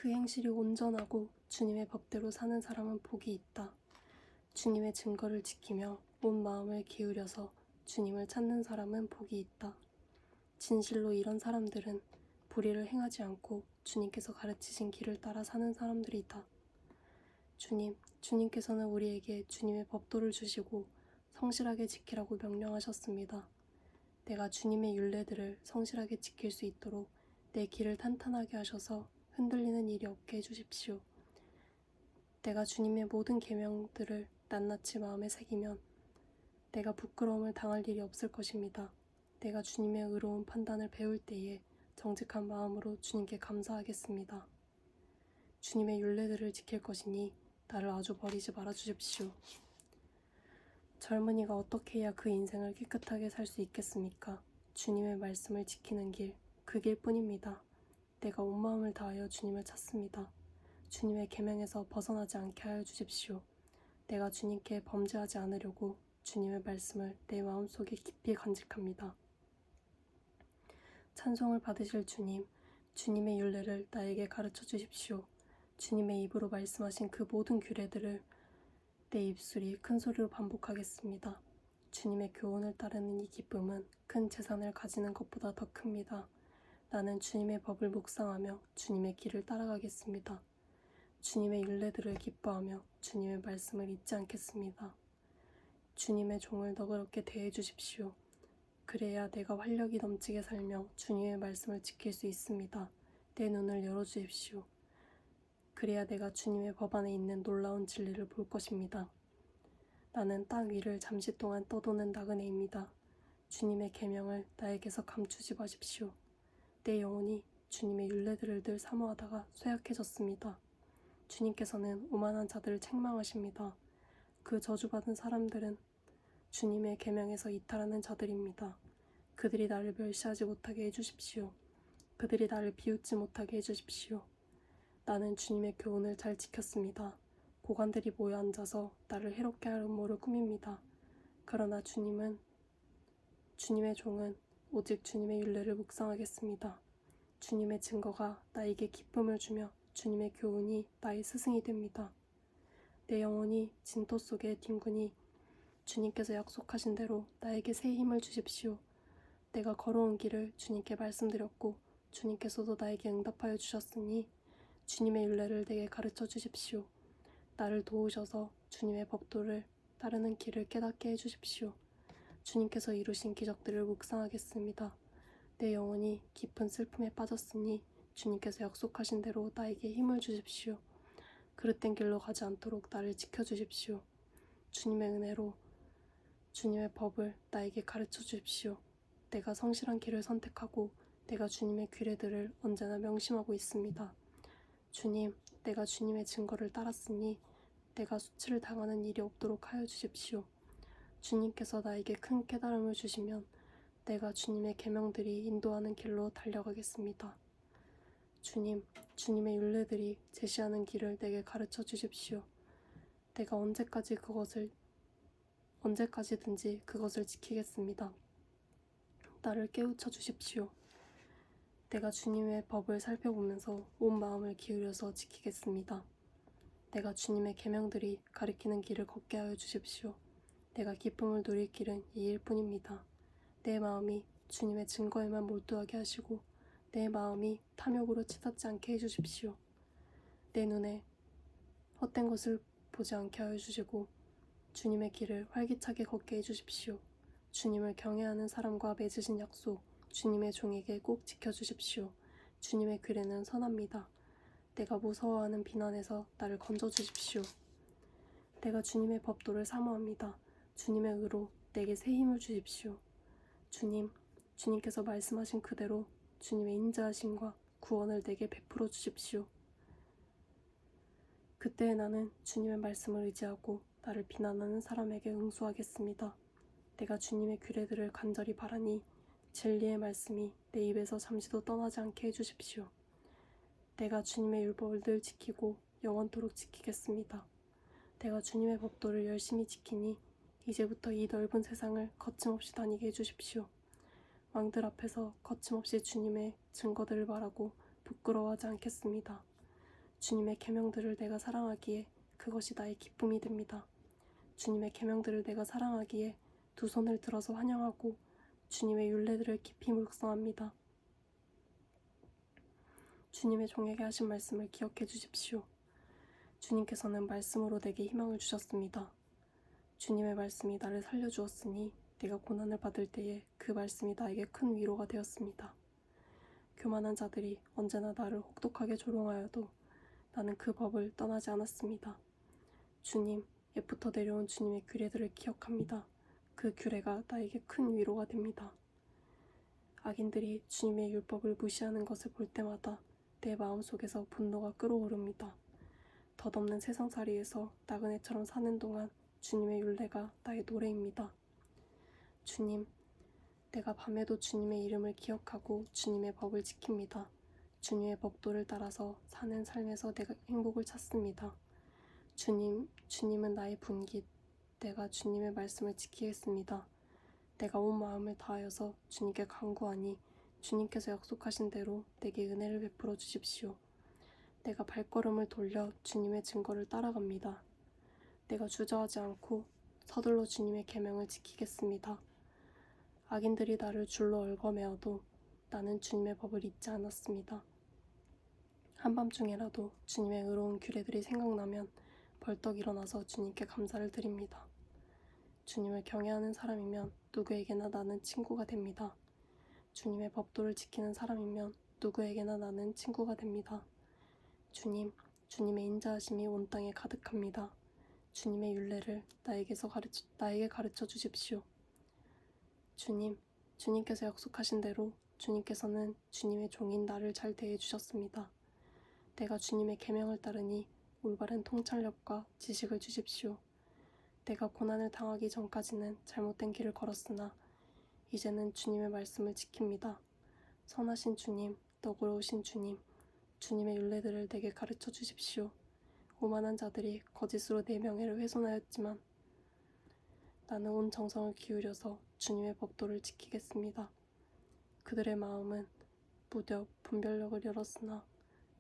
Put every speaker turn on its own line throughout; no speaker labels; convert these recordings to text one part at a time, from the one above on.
그 행실이 온전하고 주님의 법대로 사는 사람은 복이 있다. 주님의 증거를 지키며 온 마음을 기울여서 주님을 찾는 사람은 복이 있다. 진실로 이런 사람들은 불의를 행하지 않고 주님께서 가르치신 길을 따라 사는 사람들이다. 주님께서는 우리에게 주님의 법도를 주시고 성실하게 지키라고 명령하셨습니다. 내가 주님의 율례들을 성실하게 지킬 수 있도록 내 길을 탄탄하게 하셔서 흔들리는 일이 없게 해주십시오. 내가 주님의 모든 계명들을 낱낱이 마음에 새기면 내가 부끄러움을 당할 일이 없을 것입니다. 내가 주님의 의로운 판단을 배울 때에 정직한 마음으로 주님께 감사하겠습니다. 주님의 율례들을 지킬 것이니 나를 아주 버리지 말아 주십시오. 젊은이가 어떻게 해야 그 인생을 깨끗하게 살 수 있겠습니까? 주님의 말씀을 지키는 길, 그 길뿐입니다. 내가 온 마음을 다하여 주님을 찾습니다. 주님의 계명에서 벗어나지 않게 하여 주십시오. 내가 주님께 범죄하지 않으려고 주님의 말씀을 내 마음속에 깊이 간직합니다. 찬송을 받으실 주님, 주님의 율례를 나에게 가르쳐 주십시오. 주님의 입으로 말씀하신 그 모든 규례들을 내 입술이 큰 소리로 반복하겠습니다. 주님의 교훈을 따르는 이 기쁨은 큰 재산을 가지는 것보다 더 큽니다. 나는 주님의 법을 묵상하며 주님의 길을 따라가겠습니다. 주님의 율례들을 기뻐하며 주님의 말씀을 잊지 않겠습니다. 주님의 종을 너그럽게 대해 주십시오. 그래야 내가 활력이 넘치게 살며 주님의 말씀을 지킬 수 있습니다. 내 눈을 열어주십시오. 그래야 내가 주님의 법 안에 있는 놀라운 진리를 볼 것입니다. 나는 땅 위를 잠시 동안 떠도는 나그네입니다. 주님의 계명을 나에게서 감추지 마십시오. 내 영혼이 주님의 율례들을 늘 사모하다가 쇠약해졌습니다. 주님께서는 오만한 자들을 책망하십니다. 그 저주받은 사람들은 주님의 계명에서 이탈하는 자들입니다. 그들이 나를 멸시하지 못하게 해주십시오. 그들이 나를 비웃지 못하게 해주십시오. 나는 주님의 교훈을 잘 지켰습니다. 고관들이 모여 앉아서 나를 해롭게 할 음모를 꾸밉니다. 그러나 주님의 종은 오직 주님의 율례를 묵상하겠습니다. 주님의 증거가 나에게 기쁨을 주며 주님의 교훈이 나의 스승이 됩니다. 내 영혼이 진토 속에 뒹구니 주님께서 약속하신 대로 나에게 새 힘을 주십시오. 내가 걸어온 길을 주님께 말씀드렸고 주님께서도 나에게 응답하여 주셨으니 주님의 율례를 내게 가르쳐 주십시오. 나를 도우셔서 주님의 법도를 따르는 길을 깨닫게 해주십시오. 주님께서 이루신 기적들을 묵상하겠습니다. 내 영혼이 깊은 슬픔에 빠졌으니 주님께서 약속하신 대로 나에게 힘을 주십시오. 그릇된 길로 가지 않도록 나를 지켜주십시오. 주님의 은혜로 주님의 법을 나에게 가르쳐 주십시오. 내가 성실한 길을 선택하고 내가 주님의 규례들을 언제나 명심하고 있습니다. 주님, 내가 주님의 증거를 따랐으니 내가 수치를 당하는 일이 없도록 하여 주십시오. 주님께서 나에게 큰 깨달음을 주시면 내가 주님의 계명들이 인도하는 길로 달려가겠습니다. 주님, 주님의 율례들이 제시하는 길을 내게 가르쳐 주십시오. 내가 언제까지든지 그것을 지키겠습니다. 나를 깨우쳐 주십시오. 내가 주님의 법을 살펴보면서 온 마음을 기울여서 지키겠습니다. 내가 주님의 계명들이 가리키는 길을 걷게 하여 주십시오. 내가 기쁨을 누릴 길은 이 일뿐입니다. 내 마음이 주님의 증거에만 몰두하게 하시고 내 마음이 탐욕으로 치닫지 않게 해주십시오. 내 눈에 헛된 것을 보지 않게 하여 주시고 주님의 길을 활기차게 걷게 해주십시오. 주님을 경외하는 사람과 맺으신 약속, 주님의 종에게 꼭 지켜주십시오. 주님의 규례는 선합니다. 내가 무서워하는 비난에서 나를 건져주십시오. 내가 주님의 법도를 사모합니다. 주님의 의로 내게 새 힘을 주십시오. 주님께서 말씀하신 그대로 주님의 인자하심과 구원을 내게 베풀어 주십시오. 그때 나는 주님의 말씀을 의지하고 나를 비난하는 사람에게 응수하겠습니다. 내가 주님의 규례들을 간절히 바라니 진리의 말씀이 내 입에서 잠시도 떠나지 않게 해주십시오. 내가 주님의 율법을 늘 지키고 영원토록 지키겠습니다. 내가 주님의 법도를 열심히 지키니 이제부터 이 넓은 세상을 거침없이 다니게 해주십시오. 왕들 앞에서 거침없이 주님의 증거들을 말하고 부끄러워하지 않겠습니다. 주님의 계명들을 내가 사랑하기에 그것이 나의 기쁨이 됩니다. 주님의 계명들을 내가 사랑하기에 두 손을 들어서 환영하고 주님의 율례들을 깊이 묵상합니다. 주님의 종에게 하신 말씀을 기억해 주십시오. 주님께서는 말씀으로 내게 희망을 주셨습니다. 주님의 말씀이 나를 살려주었으니 내가 고난을 받을 때에 그 말씀이 나에게 큰 위로가 되었습니다. 교만한 자들이 언제나 나를 혹독하게 조롱하여도 나는 그 법을 떠나지 않았습니다. 주님, 옛부터 내려온 주님의 규례들을 기억합니다. 그 규례가 나에게 큰 위로가 됩니다. 악인들이 주님의 율법을 무시하는 것을 볼 때마다 내 마음속에서 분노가 끓어오릅니다. 덧없는 세상살이에서 나그네처럼 사는 동안 주님의 율례가 나의 노래입니다. 주님, 내가 밤에도 주님의 이름을 기억하고 주님의 법을 지킵니다. 주님의 법도를 따라서 사는 삶에서 내가 행복을 찾습니다. 주님은 나의 분깃. 내가 주님의 말씀을 지키겠습니다. 내가 온 마음을 다하여서 주님께 간구하니 주님께서 약속하신 대로 내게 은혜를 베풀어 주십시오. 내가 발걸음을 돌려 주님의 증거를 따라갑니다. 내가 주저하지 않고 서둘러 주님의 계명을 지키겠습니다. 악인들이 나를 줄로 얽어매어도 나는 주님의 법을 잊지 않았습니다. 한밤중에라도 주님의 의로운 규례들이 생각나면 벌떡 일어나서 주님께 감사를 드립니다. 주님을 경외하는 사람이면 누구에게나 나는 친구가 됩니다. 주님의 법도를 지키는 사람이면 누구에게나 나는 친구가 됩니다. 주님의 인자하심이 온 땅에 가득합니다. 주님의 율례를 나에게 가르쳐 주십시오. 주님께서 약속하신 대로 주님께서는 주님의 종인 나를 잘 대해 주셨습니다. 내가 주님의 계명을 따르니 올바른 통찰력과 지식을 주십시오. 내가 고난을 당하기 전까지는 잘못된 길을 걸었으나 이제는 주님의 말씀을 지킵니다. 선하신 주님, 너그러우신 주님, 주님의 율례들을 내게 가르쳐 주십시오. 오만한 자들이 거짓으로 내 명예를 훼손하였지만 나는 온 정성을 기울여서 주님의 법도를 지키겠습니다. 그들의 마음은 무뎌 분별력을 잃었으나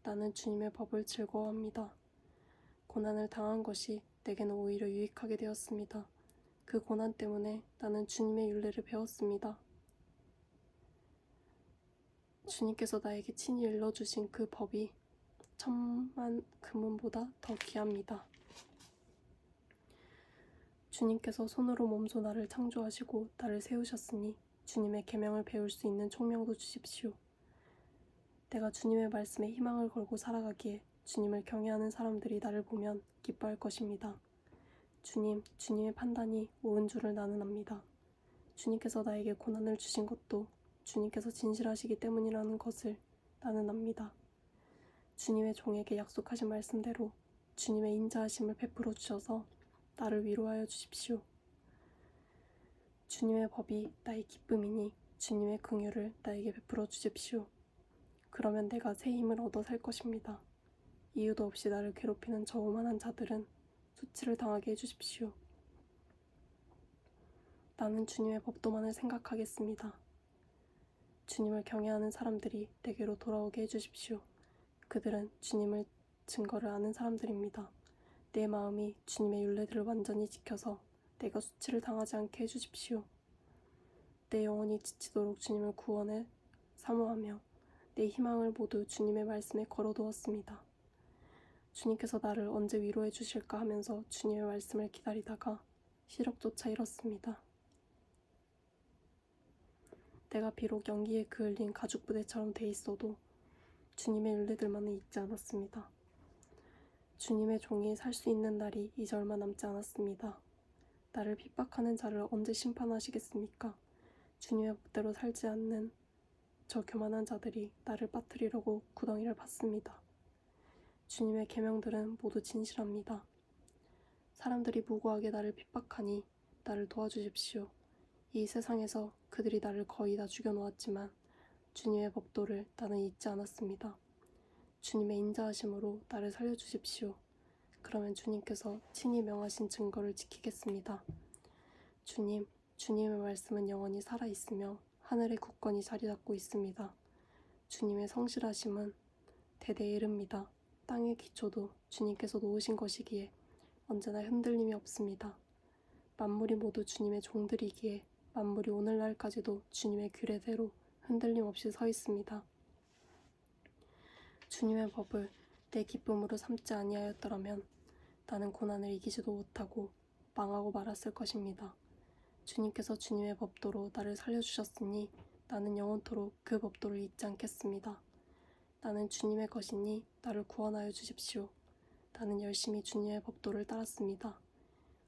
나는 주님의 법을 즐거워합니다. 고난을 당한 것이 내게는 오히려 유익하게 되었습니다. 그 고난 때문에 나는 주님의 율례를 배웠습니다. 주님께서 나에게 친히 일러주신 그 법이 천만 금은보다 더 귀합니다. 주님께서 손으로 몸소 나를 창조하시고 나를 세우셨으니 주님의 계명을 배울 수 있는 총명도 주십시오. 내가 주님의 말씀에 희망을 걸고 살아가기에 주님을 경외하는 사람들이 나를 보면 기뻐할 것입니다. 주님의 판단이 옳은 줄을 나는 압니다. 주님께서 나에게 고난을 주신 것도 주님께서 진실하시기 때문이라는 것을 나는 압니다. 주님의 종에게 약속하신 말씀대로 주님의 인자하심을 베풀어 주셔서 나를 위로하여 주십시오. 주님의 법이 나의 기쁨이니 주님의 긍휼을 나에게 베풀어 주십시오. 그러면 내가 새 힘을 얻어 살 것입니다. 이유도 없이 나를 괴롭히는 저 오만한 자들은 수치를 당하게 해주십시오. 나는 주님의 법도만을 생각하겠습니다. 주님을 경외하는 사람들이 내게로 돌아오게 해주십시오. 그들은 주님을 증거를 아는 사람들입니다. 내 마음이 주님의 율례들을 완전히 지켜서 내가 수치를 당하지 않게 해주십시오. 내 영혼이 지치도록 주님을 구원해 사모하며 내 희망을 모두 주님의 말씀에 걸어두었습니다. 주님께서 나를 언제 위로해 주실까 하면서 주님의 말씀을 기다리다가 시력조차 잃었습니다. 내가 비록 연기에 그을린 가죽 부대처럼 돼 있어도 주님의 율례들만은 잊지 않았습니다. 주님의 종이 살 수 있는 날이 이제 얼마 남지 않았습니다. 나를 핍박하는 자를 언제 심판하시겠습니까? 주님의 법대로 살지 않는 저 교만한 자들이 나를 빠뜨리려고 구덩이를 팠습니다. 주님의 계명들은 모두 진실합니다. 사람들이 무고하게 나를 핍박하니 나를 도와주십시오. 이 세상에서 그들이 나를 거의 다 죽여놓았지만 주님의 법도를 나는 잊지 않았습니다. 주님의 인자하심으로 나를 살려주십시오. 그러면 주님께서 친히 명하신 증거를 지키겠습니다. 주님의 말씀은 영원히 살아있으며 하늘에 굳건히 자리 잡고 있습니다. 주님의 성실하심은 대대에 이릅니다. 땅의 기초도 주님께서 놓으신 것이기에 언제나 흔들림이 없습니다. 만물이 모두 주님의 종들이기에 만물이 오늘날까지도 주님의 규례대로 흔들림 없이 서 있습니다. 주님의 법을 내 기쁨으로 삼지 아니하였더라면 나는 고난을 이기지도 못하고 망하고 말았을 것입니다. 주님께서 주님의 법도로 나를 살려주셨으니 나는 영원토록 그 법도를 잊지 않겠습니다. 나는 주님의 것이니 나를 구원하여 주십시오. 나는 열심히 주님의 법도를 따랐습니다.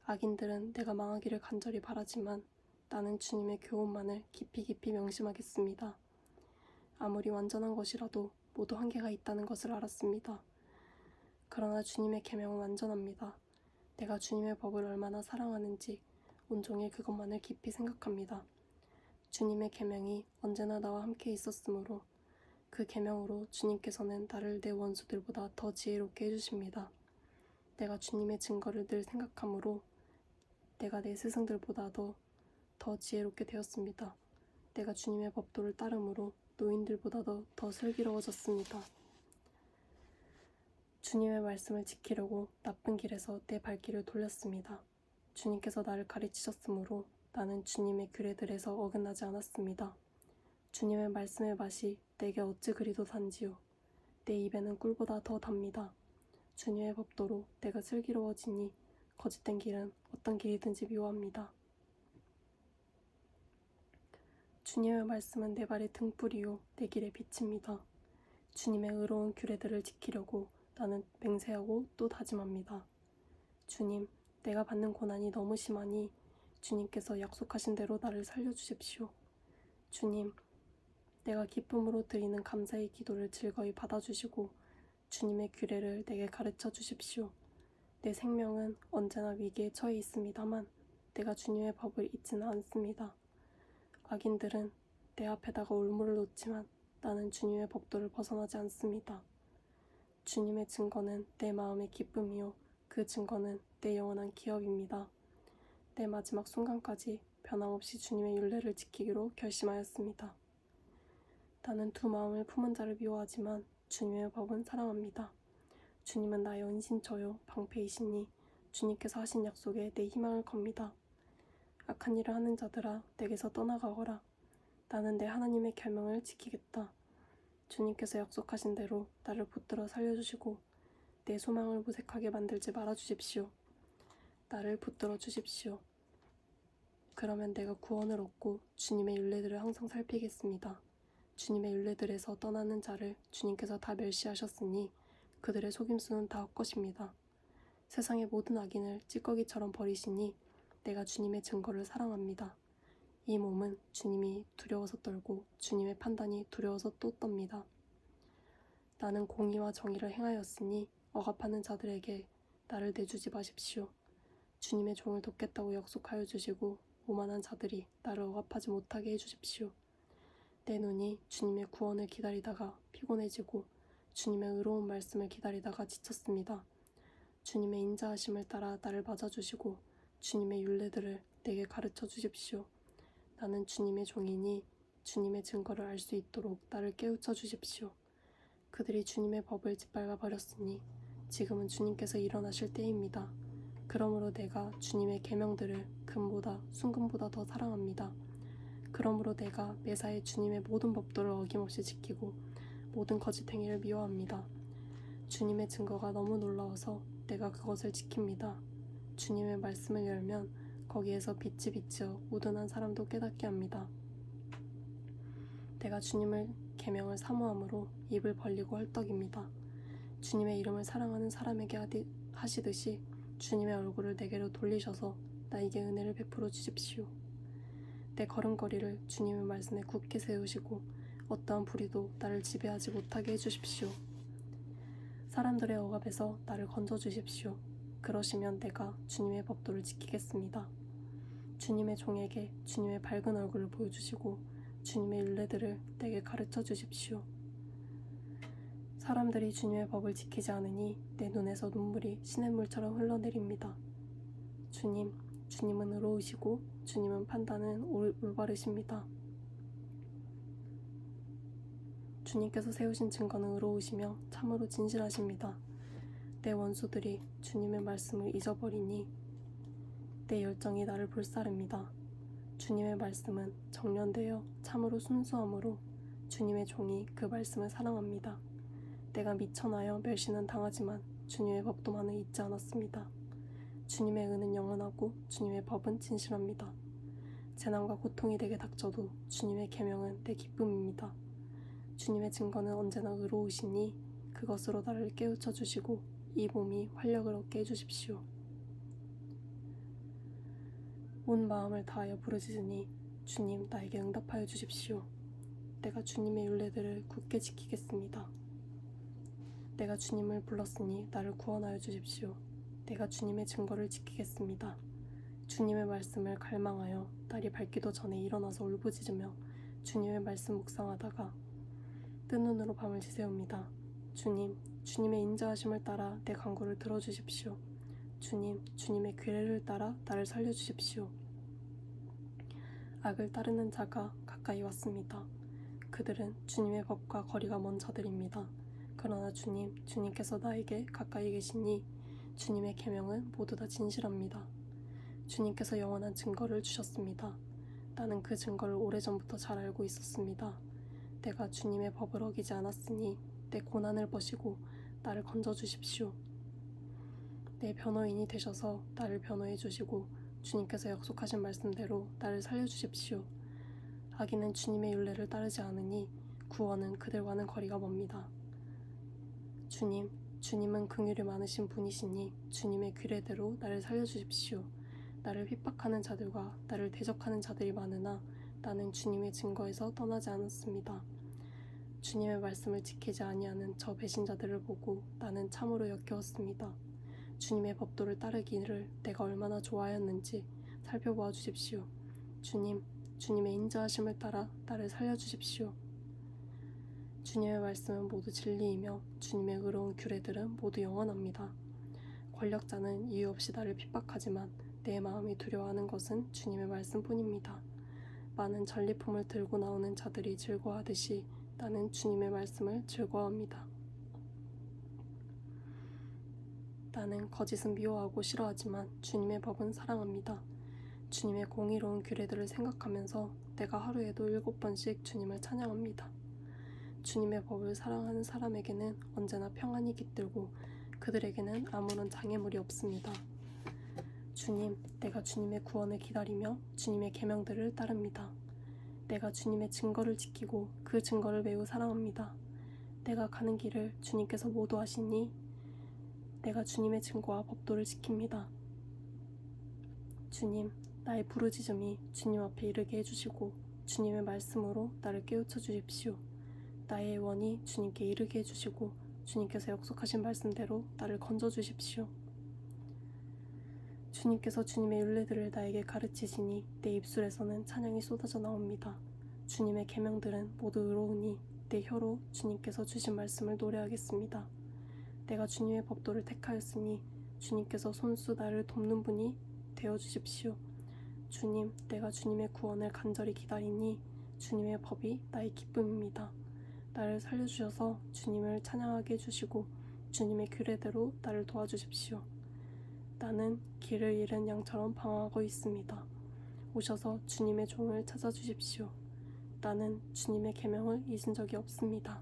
악인들은 내가 망하기를 간절히 바라지만 나는 주님의 교훈만을 깊이 깊이 명심하겠습니다. 아무리 완전한 것이라도 모두 한계가 있다는 것을 알았습니다. 그러나 주님의 계명은 완전합니다. 내가 주님의 법을 얼마나 사랑하는지 온종일 그것만을 깊이 생각합니다. 주님의 계명이 언제나 나와 함께 있었으므로 그 계명으로 주님께서는 나를 내 원수들보다 더 지혜롭게 해주십니다. 내가 주님의 증거를 늘 생각하므로 내가 내 스승들보다도 더 지혜롭게 되었습니다. 내가 주님의 법도를 따름으로 노인들보다도 더 슬기로워졌습니다. 주님의 말씀을 지키려고 나쁜 길에서 내 발길을 돌렸습니다. 주님께서 나를 가르치셨으므로 나는 주님의 규례들에서 어긋나지 않았습니다. 주님의 말씀의 맛이 내게 어찌 그리도 단지요. 내 입에는 꿀보다 더 답니다. 주님의 법도로 내가 슬기로워지니 거짓된 길은 어떤 길이든지 미워합니다. 주님의 말씀은 내 발의 등불이요 내 길의 빛입니다. 주님의 의로운 규례들을 지키려고 나는 맹세하고 또 다짐합니다. 주님, 내가 받는 고난이 너무 심하니 주님께서 약속하신 대로 나를 살려주십시오. 주님, 내가 기쁨으로 드리는 감사의 기도를 즐거이 받아주시고 주님의 규례를 내게 가르쳐 주십시오. 내 생명은 언제나 위기에 처해 있습니다만 내가 주님의 법을 잊지는 않습니다. 악인들은 내 앞에다가 올무를 놓지만 나는 주님의 법도를 벗어나지 않습니다. 주님의 증거는 내 마음의 기쁨이요 그 증거는 내 영원한 기업입니다. 내 마지막 순간까지 변함없이 주님의 율례를 지키기로 결심하였습니다. 나는 두 마음을 품은 자를 미워하지만 주님의 법은 사랑합니다. 주님은 나의 은신처요 방패이시니 주님께서 하신 약속에 내 희망을 겁니다. 악한 일을 하는 자들아 내게서 떠나가거라. 나는 내 하나님의 계명을 지키겠다. 주님께서 약속하신 대로 나를 붙들어 살려주시고 내 소망을 무색하게 만들지 말아주십시오. 나를 붙들어 주십시오. 그러면 내가 구원을 얻고 주님의 율례들을 항상 살피겠습니다. 주님의 율례들에서 떠나는 자를 주님께서 다 멸시하셨으니 그들의 속임수는 다 헛것입니다. 세상의 모든 악인을 찌꺼기처럼 버리시니 내가 주님의 증거를 사랑합니다. 이 몸은 주님이 두려워서 떨고 주님의 판단이 두려워서 또 떱니다. 나는 공의와 정의를 행하였으니 억압하는 자들에게 나를 내주지 마십시오. 주님의 종을 돕겠다고 약속하여 주시고 오만한 자들이 나를 억압하지 못하게 해주십시오. 내 눈이 주님의 구원을 기다리다가 피곤해지고 주님의 의로운 말씀을 기다리다가 지쳤습니다. 주님의 인자하심을 따라 나를 맞아주시고 주님의 율례들을 내게 가르쳐 주십시오. 나는 주님의 종이니 주님의 증거를 알 수 있도록 나를 깨우쳐 주십시오. 그들이 주님의 법을 짓밟아 버렸으니 지금은 주님께서 일어나실 때입니다. 그러므로 내가 주님의 계명들을 금보다 순금보다 더 사랑합니다. 그러므로 내가 매사에 주님의 모든 법도를 어김없이 지키고 모든 거짓 행위를 미워합니다. 주님의 증거가 너무 놀라워서 내가 그것을 지킵니다. 주님의 말씀을 열면 거기에서 빛이 비쳐 우둔한 사람도 깨닫게 합니다. 내가 주님의 계명을 사모함으로 입을 벌리고 헐떡입니다. 주님의 이름을 사랑하는 사람에게 하시듯이 주님의 얼굴을 내게로 돌리셔서 나에게 은혜를 베풀어 주십시오. 내 걸음걸이를 주님의 말씀에 굳게 세우시고 어떠한 불의도 나를 지배하지 못하게 해주십시오. 사람들의 억압에서 나를 건져주십시오. 그러시면 내가 주님의 법도를 지키겠습니다. 주님의 종에게 주님의 밝은 얼굴을 보여주시고 주님의 율례들을 내게 가르쳐 주십시오. 사람들이 주님의 법을 지키지 않으니 내 눈에서 눈물이 시냇물처럼 흘러내립니다. 주님은 의로우시고 주님은 판단은 올바르십니다. 주님께서 세우신 증거는 의로우시며 참으로 진실하십니다. 내 원수들이 주님의 말씀을 잊어버리니 내 열정이 나를 불사릅니다. 주님의 말씀은 정련되어 참으로 순수함으로 주님의 종이 그 말씀을 사랑합니다. 내가 미천하여 멸시는 당하지만 주님의 법도만은 잊지 않았습니다. 주님의 은은 영원하고 주님의 법은 진실합니다. 재난과 고통이 내게 닥쳐도 주님의 계명은 내 기쁨입니다. 주님의 증거는 언제나 의로우시니 그것으로 나를 깨우쳐 주시고 이 몸이 활력을 얻게 해주십시오. 온 마음을 다하여 부르짖으니 주님 나에게 응답하여 주십시오. 내가 주님의 율례들을 굳게 지키겠습니다. 내가 주님을 불렀으니 나를 구원하여 주십시오. 내가 주님의 증거를 지키겠습니다. 주님의 말씀을 갈망하여 날이 밝기도 전에 일어나서 울부짖으며 주님의 말씀 묵상하다가 뜬 눈으로 밤을 지새웁니다. 주님, 주님의 인자하심을 따라 내 간구를 들어주십시오. 주님, 주님의 규례를 따라 나를 살려주십시오. 악을 따르는 자가 가까이 왔습니다. 그들은 주님의 법과 거리가 먼 자들입니다. 그러나 주님, 주님께서 나에게 가까이 계시니 주님의 계명은 모두 다 진실합니다. 주님께서 영원한 증거를 주셨습니다. 나는 그 증거를 오래전부터 잘 알고 있었습니다. 내가 주님의 법을 어기지 않았으니 내 고난을 버시고 나를 건져주십시오. 내 변호인이 되셔서 나를 변호해 주시고 주님께서 약속하신 말씀대로 나를 살려주십시오. 악인은 주님의 율례를 따르지 않으니 구원은 그들과는 거리가 멉니다. 주님, 주님은 긍휼이 많으신 분이시니 주님의 규례대로 나를 살려주십시오. 나를 핍박하는 자들과 나를 대적하는 자들이 많으나 나는 주님의 증거에서 떠나지 않았습니다. 주님의 말씀을 지키지 아니하는 저 배신자들을 보고 나는 참으로 역겨웠습니다. 주님의 법도를 따르기를 내가 얼마나 좋아하였는지 살펴보아 주십시오. 주님, 주님의 인자하심을 따라 나를 살려주십시오. 주님의 말씀은 모두 진리이며 주님의 의로운 규례들은 모두 영원합니다. 권력자는 이유 없이 나를 핍박하지만 내 마음이 두려워하는 것은 주님의 말씀뿐입니다. 많은 전리품을 들고 나오는 자들이 즐거워하듯이 나는 주님의 말씀을 즐거워합니다. 나는 거짓은 미워하고 싫어하지만 주님의 법은 사랑합니다. 주님의 공의로운 규례들을 생각하면서 내가 하루에도 7번씩 주님을 찬양합니다. 주님의 법을 사랑하는 사람에게는 언제나 평안이 깃들고 그들에게는 아무런 장애물이 없습니다. 주님, 내가 주님의 구원을 기다리며 주님의 계명들을 따릅니다. 내가 주님의 증거를 지키고 그 증거를 매우 사랑합니다. 내가 가는 길을 주님께서 모도하시니 내가 주님의 증거와 법도를 지킵니다. 주님, 나의 부르짖음이 주님 앞에 이르게 해주시고 주님의 말씀으로 나를 깨우쳐 주십시오. 나의 원이 주님께 이르게 해주시고 주님께서 약속하신 말씀대로 나를 건져 주십시오. 주님께서 주님의 율례들을 나에게 가르치시니 내 입술에서는 찬양이 쏟아져 나옵니다. 주님의 계명들은 모두 의로우니 내 혀로 주님께서 주신 말씀을 노래하겠습니다. 내가 주님의 법도를 택하였으니 주님께서 손수 나를 돕는 분이 되어주십시오. 주님, 내가 주님의 구원을 간절히 기다리니 주님의 법이 나의 기쁨입니다. 나를 살려주셔서 주님을 찬양하게 해주시고 주님의 규례대로 나를 도와주십시오. 나는 길을 잃은 양처럼 방황하고 있습니다. 오셔서 주님의 종을 찾아주십시오. 나는 주님의 계명을 잊은 적이 없습니다.